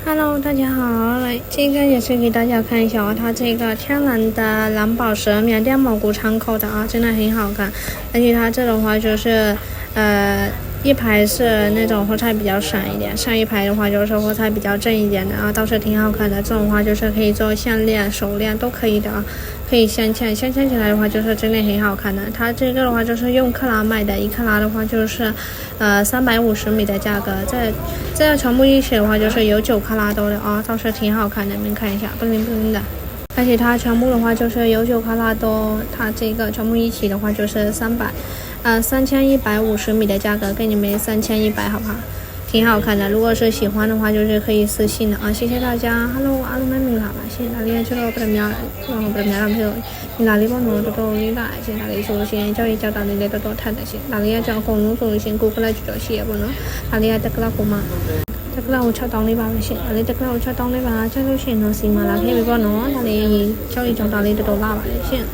Hello， 大家好，这个也是给大家看一下它这个天然的蓝宝石缅甸蒙古昌口的真的很好看，而且它这的话就是一排是那种火柴比较闪一点，上一排的话就是火柴比较正一点的倒是挺好看的。这种话就是可以做项链、手链都可以的可以镶嵌起来的话就是真的很好看的。它这个的话就是用克拉卖的，1克拉的话就是350米的价格，这全部一起的话就是有9克拉多的倒是挺好看的，你们看一下，不灵不灵的。而且它全部的话就是有9克拉多，它这个全部一起的话就是3150米的价格，给你们3100，好不好？挺好看的。如果是喜欢的话，就是可以私信的谢谢大家。Hello， 阿鲁麦明啦，谢谢大家这个不怎么样，让朋友你哪里帮我多理解，谢谢大家收听，教大家的多看的些，哪里叫公路收听，顾客来就些不能，哪里得个啦姑妈。တကလောက်6တောင်းလေးပါပဲရှင်။ဒါလေးတကလောက်6တောင်းလေးပါချက်လို့ရှိရင်တော့စီမလာခဲ့ပြီပေါ့နော်။ဒါလေးကြောက်ကြောင်တာလေးတော်တော်လာပါလေရှင်။